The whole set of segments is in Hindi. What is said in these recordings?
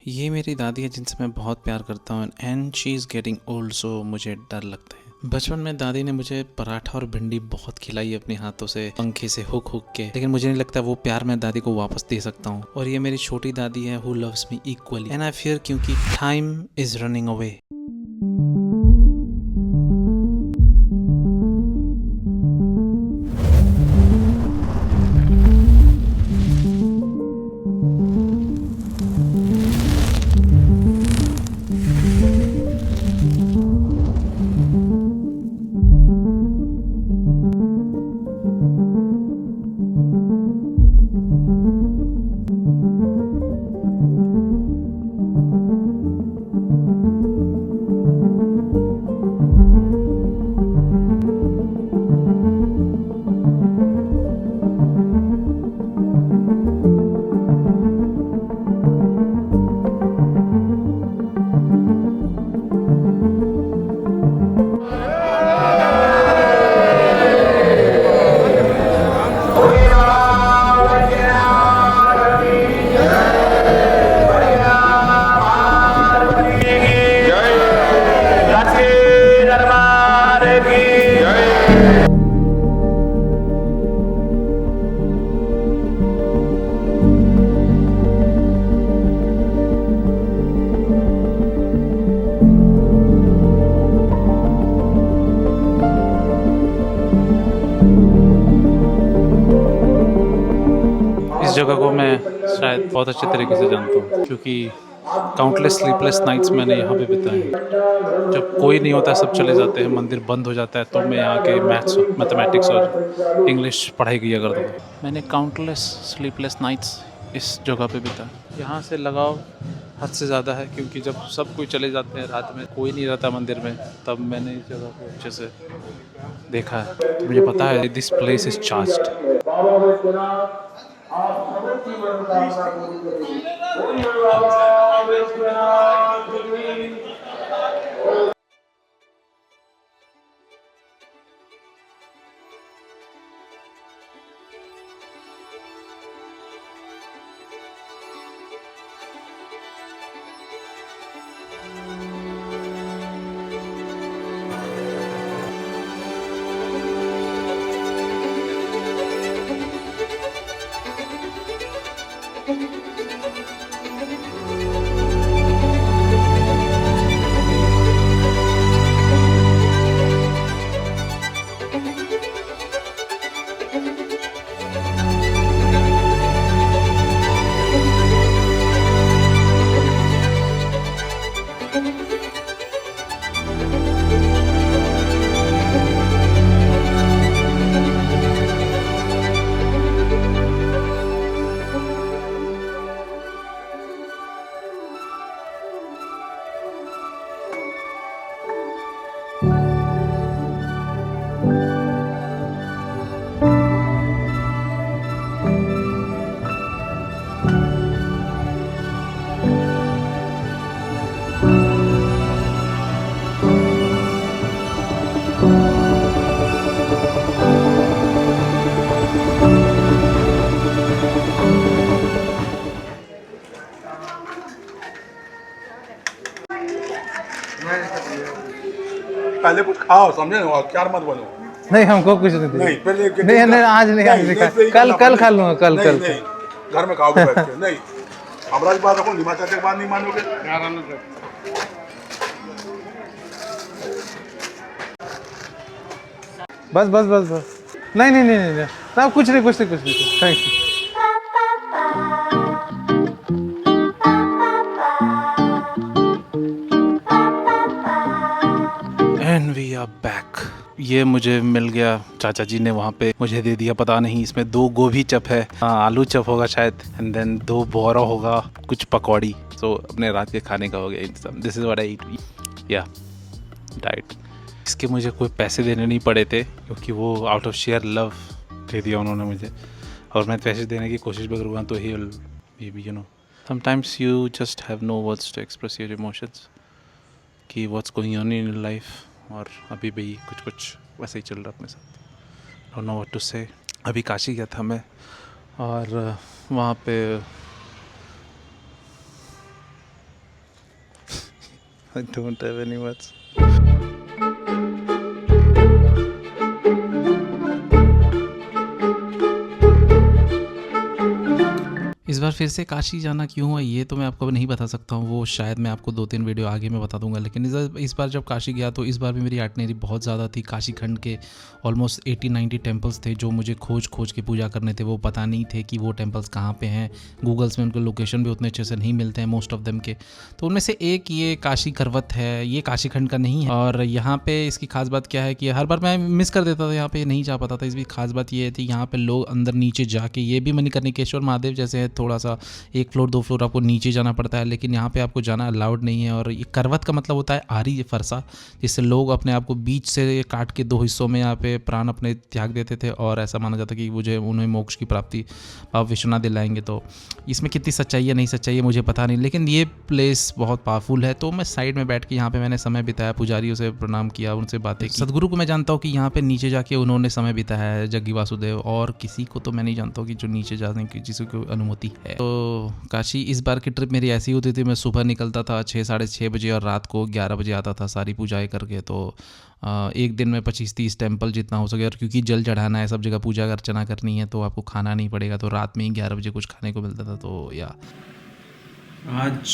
ये मेरी दादी है जिनसे मैं बहुत प्यार करता हूँ and she is getting old, so मुझे डर लगता है। बचपन में दादी ने मुझे पराठा और भिंडी बहुत खिलाई अपने हाथों से, पंखे से हुक हुक के, लेकिन मुझे नहीं लगता वो प्यार मैं दादी को वापस दे सकता हूँ। और ये मेरी छोटी दादी है who loves me equally and I fear, क्योंकि टाइम इज रनिंग अवे। इस जगह को मैं शायद बहुत अच्छे तरीके से जानता हूँ, क्योंकि काउंटलेस स्लीपलेस नाइट्स मैंने यहाँ पे बिताए हैं। जब कोई नहीं होता, सब चले जाते हैं, मंदिर बंद हो जाता है, तो मैं यहाँ के मैथ्स, मैथमेटिक्स और इंग्लिश पढ़ाई किया करता था। मैंने काउंटलेस स्लीपलेस नाइट्स इस जगह पे बिताए। यहाँ से लगाव हद से ज़्यादा है, क्योंकि जब सब कोई चले जाते हैं, रात में कोई नहीं रहता मंदिर में, तब मैंने इस जगह को अच्छे से देखा है। तो मुझे पता है दिस प्लेस इज चार्ज्ड। आप सबकी मनोकामना पूरी करेंगे। बोलिए बाबा विश्वनाथ की। पहले कुछ खाओ, समझे ना, क्या मत बनो। नहीं, हमको कुछ नहीं नहीं पहले नहीं, नहीं, आज नहीं, आज नहीं, कल खा लूँगा, कल घर में खाओगे बैठ के। नहीं, हमारा की बात रखो, हिमाचल की बात नहीं मानोगे। बस बस बस बस। नहीं नहीं नहीं नहीं, साहब कुछ नहीं, कुछ नहीं, कुछ नहीं, thank you. And we are back. ये मुझे मिल गया, चाचा जी ने वहाँ पे मुझे दे दिया। पता नहीं, इसमें 2 गोभी चप है, आलू चप होगा शायद, एंड देन 2 बोरा होगा, कुछ पकौड़ी। तो अपने रात के खाने का हो गया इंतजाम। दिस इज व्हाट आई ईट, या डाइट। इसके मुझे कोई पैसे देने नहीं पड़े थे, क्योंकि वो out of share love they दिया उन्होंने मुझे। और मैं पैसे देने की कोशिश भी करूँगा तो he will, you know, sometimes you just have no words to express your emotions कि what's going on in life. और अभी भी कुछ कुछ वैसे ही चल रहा अपने साथ, डोंट नो व्हाट टू से। अभी काशी गया था मैं, और वहाँ पे I don't have any words. इस बार फिर से काशी जाना क्यों हुआ ये तो मैं आपको नहीं बता सकता हूँ, वो शायद मैं आपको 2-3 वीडियो आगे में बता दूंगा। लेकिन इस बार जब काशी गया तो इस बार भी मेरी आइटनरी बहुत ज़्यादा थी। काशी खंड के ऑलमोस्ट 80-90 टेम्पल्स थे जो मुझे खोज के पूजा करने थे। वो पता नहीं थे कि वो टेम्पल्स कहाँ पे हैं। गूगल्स में उनके लोकेशन भी उतने अच्छे से नहीं मिलते हैं मोस्ट ऑफ देम के। तो उनमें से एक ये काशी करवत है, ये काशी खंड का नहीं है। और यहाँ पे इसकी खास बात क्या है कि हर बार मैं मिस कर देता था, यहाँ पे नहीं जा पाता था। इसकी खास बात ये थी यहाँ पे लोग अंदर नीचे जाके, ये भी मणिकर्णिकेश्वर महादेव जैसे है, थोड़ा सा 1 फ्लोर 2 फ्लोर आपको नीचे जाना पड़ता है, लेकिन यहाँ पे आपको जाना अलाउड नहीं है। और ये करवत का मतलब होता है आरी फरसा, जिससे लोग अपने आप को बीच से काट के 2 हिस्सों में यहाँ पे प्राण अपने त्याग देते थे। और ऐसा माना जाता कि मुझे उन्हें मोक्ष की प्राप्ति बाबा विश्वनाथ दिलाएंगे। तो इसमें कितनी सच्चाई है नहीं सच्चाई है मुझे पता नहीं, लेकिन ये प्लेस बहुत पावरफुल है। तो मैं साइड में बैठ के यहाँ पे मैंने समय बिताया, पुजारियों से प्रणाम किया, उनसे बातें की। सदगुरु को मैं जानता हूँ कि यहाँ पे नीचे जाके उन्होंने समय बिताया है, जग्गी वासुदेव, और किसी को तो मैं नहीं जानता हूँ कि जो नीचे जाने की जिसको अनुमति है। तो काशी इस बार की ट्रिप मेरी ऐसी होती थी, मैं सुबह निकलता था 6-6:30 बजे और रात को 11 बजे आता था सारी पूजाएं करके। तो एक दिन में 25-30 टेम्पल जितना हो सके, और क्योंकि जल चढ़ाना है, सब जगह पूजा अर्चना करनी है, तो आपको खाना नहीं पड़ेगा। तो रात में ही 11 बजे कुछ खाने को मिलता था। तो या आज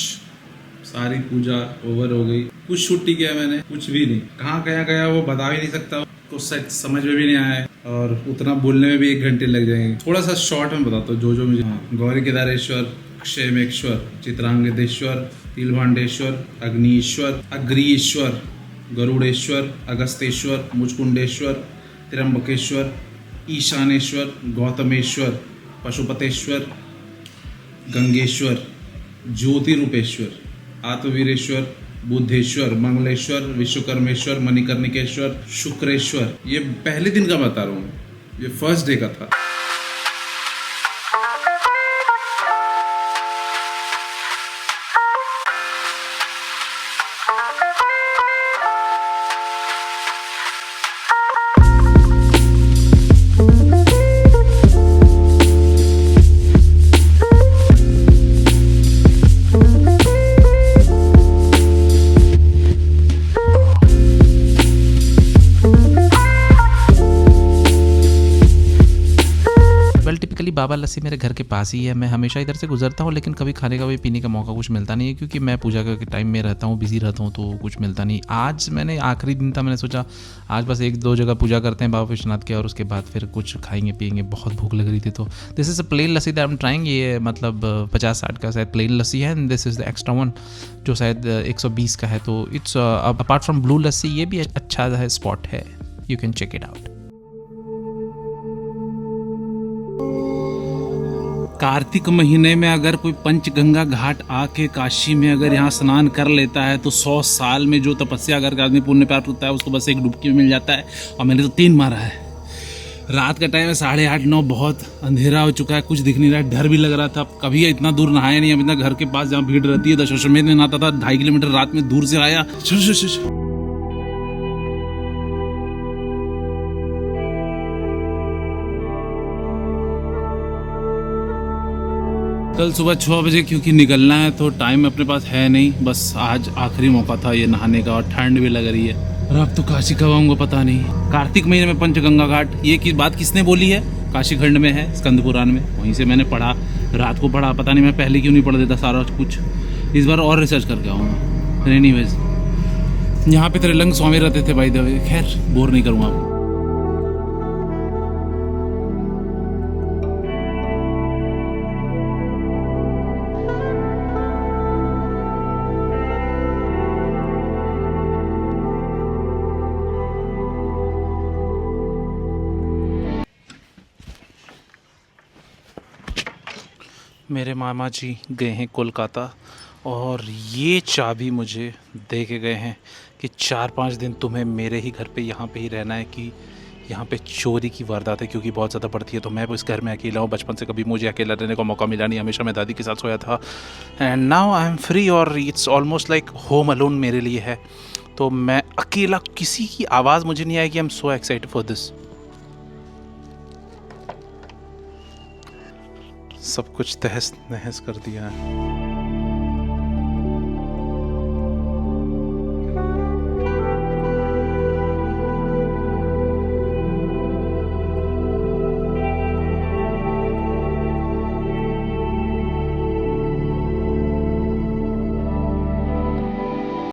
सारी पूजा ओवर हो गई। कुछ छुट्टी किया मैंने, कुछ भी नहीं। कहाँ गया वो बता भी नहीं सकता, कुछ समझ में भी नहीं आया है, और उतना बोलने में भी 1 घंटे लग जाएंगे। थोड़ा सा शॉर्ट में बताता हूँ जो मुझे। गौरी केदारेश्वर, क्षेमेश्वर, चित्रांगदेश्वर, तिलभांडेश्वर, अग्निश्वर, अग्रीश्वर, गरुड़ेश्वर, अगस्तेश्वर, मुचकुंडेश्वर, त्र्यंबकेश्वर, ईशानेश्वर, गौतमेश्वर, पशुपतेश्वर, गंगेश्वर, ज्योतिरूपेश्वर, आत्मवीरेश्वर, बुद्धेश्वर, मंगलेश्वर, विश्वकर्मेश्वर, मणिकर्णिकेश्वर, शुक्रेश्वर। ये पहले दिन का बता रहा हूँ, ये फर्स्ट डे का था। टिपिकली बाबा लस्सी मेरे घर के पास ही है। मैं हमेशा इधर से गुजरता हूँ, लेकिन कभी खाने का भी पीने का मौका कुछ मिलता नहीं है, क्योंकि मैं पूजा के टाइम में रहता हूँ, बिजी रहता हूँ, तो कुछ मिलता नहीं। आज मैंने आखिरी दिन था, मैंने सोचा आज बस 1-2 जगह पूजा करते हैं बाबा विश्वनाथ के, और उसके बाद फिर कुछ खाएंगे पिएंगे। बहुत भूख लग रही थी। तो this is a plain lassi that I am trying. ये मतलब 50-60 का शायद प्लेन लस्सी है, and this is the extra one जो शायद 120 का है। तो it's apart from blue lassi, ये भी अच्छा है, स्पॉट है, you can check it out. Kartik महीने में अगर कोई पंचगंगा घाट आके काशी में अगर यहाँ स्नान कर लेता है तो 100 साल में जो तपस्या करके आदमी पुण्य प्राप्त होता है उसको बस एक डुबकी में मिल जाता है। और मैंने तो 3 मारा है। रात का टाइम है, 8:30-9, बहुत अंधेरा हो चुका है, कुछ दिख नहीं रहा है, डर भी लग रहा था। कभी इतना दूर नहाया नहीं, अपना घर के पास जहाँ भीड़ रहती है दशाश्वमेध में नहाता था, 2.5 किलोमीटर रात में दूर से आया। कल सुबह 6 बजे क्योंकि निकलना है, तो टाइम अपने पास है नहीं। बस आज आखिरी मौका था ये नहाने का, और ठंड भी लग रही है। और अब तो काशी कब आऊँगा पता नहीं। कार्तिक महीने में पंचगंगा घाट, ये बात किसने बोली है? काशी खंड में है, स्कंद पुराण में, वहीं से मैंने पढ़ा, रात को पढ़ा। पता नहीं मैं पहले क्यों नहीं पढ़ देता सारा कुछ। इस बार और रिसर्च करके आऊँगा। एनीवेज, यहाँ पे त्रिलंग स्वामी रहते थे बाय द वे। खैर, बोर नहीं करूँगा आपको। मेरे मामा जी गए हैं कोलकाता, और ये चाबी मुझे दे के गए हैं कि 4-5 दिन तुम्हें मेरे ही घर पे यहाँ पे ही रहना है, कि यहाँ पे चोरी की वारदात है क्योंकि बहुत ज़्यादा बढ़ती है। तो मैं इस घर में अकेला हूँ, बचपन से कभी मुझे अकेला रहने का मौका मिला नहीं, हमेशा मैं दादी के साथ सोया था। And now I am free, और it's almost like home alone मेरे लिए है। तो मैं अकेला, किसी की आवाज़ मुझे नहीं आएगी। I am so excited for this. सब कुछ तहस नहस कर दिया है।